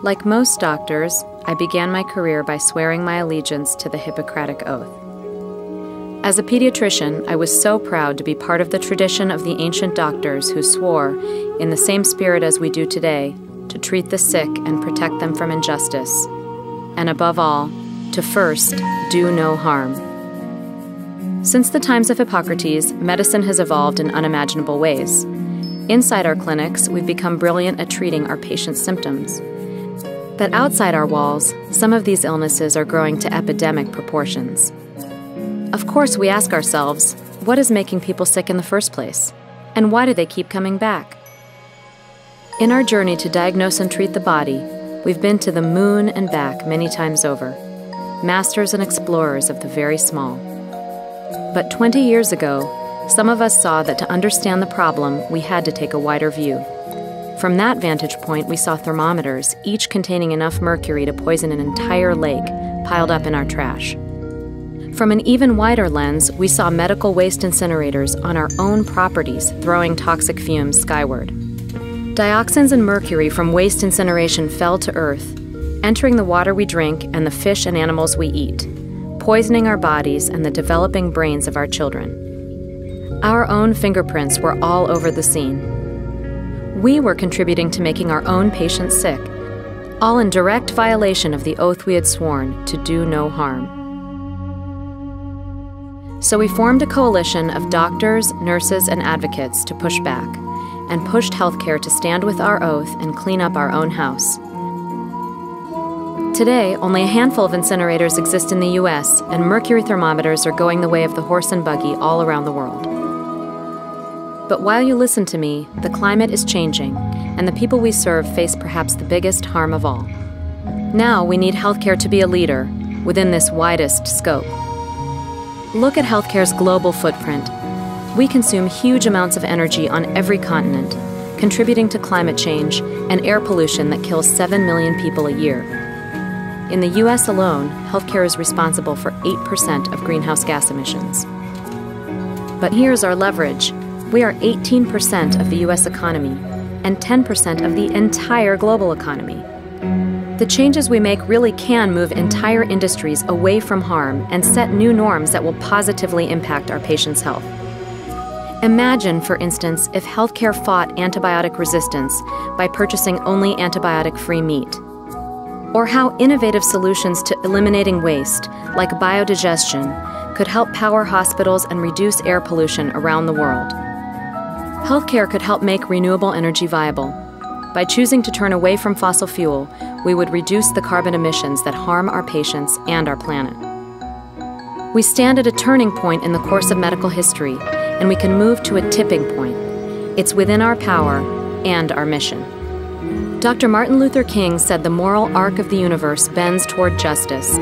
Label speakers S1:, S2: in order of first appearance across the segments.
S1: Like most doctors, I began my career by swearing my allegiance to the Hippocratic Oath. As a pediatrician, I was so proud to be part of the tradition of the ancient doctors who swore, in the same spirit as we do today, to treat the sick and protect them from injustice, and above all, to first do no harm. Since the times of Hippocrates, medicine has evolved in unimaginable ways. Inside our clinics, we've become brilliant at treating our patients' symptoms. But outside our walls, some of these illnesses are growing to epidemic proportions. Of course, we ask ourselves, what is making people sick in the first place? And why do they keep coming back? In our journey to diagnose and treat the body, we've been to the moon and back many times over, masters and explorers of the very small. But 20 years ago, some of us saw that to understand the problem, we had to take a wider view. From that vantage point, we saw thermometers, each containing enough mercury to poison an entire lake, piled up in our trash. From an even wider lens, we saw medical waste incinerators on our own properties throwing toxic fumes skyward. Dioxins and mercury from waste incineration fell to Earth, entering the water we drink and the fish and animals we eat, poisoning our bodies and the developing brains of our children. Our own fingerprints were all over the scene. We were contributing to making our own patients sick, all in direct violation of the oath we had sworn to do no harm. So we formed a coalition of doctors, nurses, and advocates to push back, and pushed healthcare to stand with our oath and clean up our own house. Today, only a handful of incinerators exist in the US, and mercury thermometers are going the way of the horse and buggy all around the world. But while you listen to me, the climate is changing, and the people we serve face perhaps the biggest harm of all. Now we need healthcare to be a leader within this widest scope. Look at healthcare's global footprint. We consume huge amounts of energy on every continent, contributing to climate change and air pollution that kills 7 million people a year. In the US alone, healthcare is responsible for 8% of greenhouse gas emissions. But here's our leverage. We are 18% of the US economy and 10% of the entire global economy. The changes we make really can move entire industries away from harm and set new norms that will positively impact our patients' health. Imagine, for instance, if healthcare fought antibiotic resistance by purchasing only antibiotic-free meat. Or how innovative solutions to eliminating waste, like biodigestion, could help power hospitals and reduce air pollution around the world. Healthcare could help make renewable energy viable. By choosing to turn away from fossil fuel, we would reduce the carbon emissions that harm our patients and our planet. We stand at a turning point in the course of medical history, and we can move to a tipping point. It's within our power and our mission. Dr. Martin Luther King said the moral arc of the universe bends toward justice.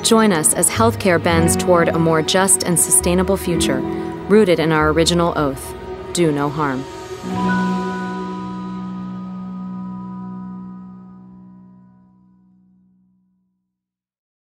S1: Join us as healthcare bends toward a more just and sustainable future, rooted in our original oath: do no harm.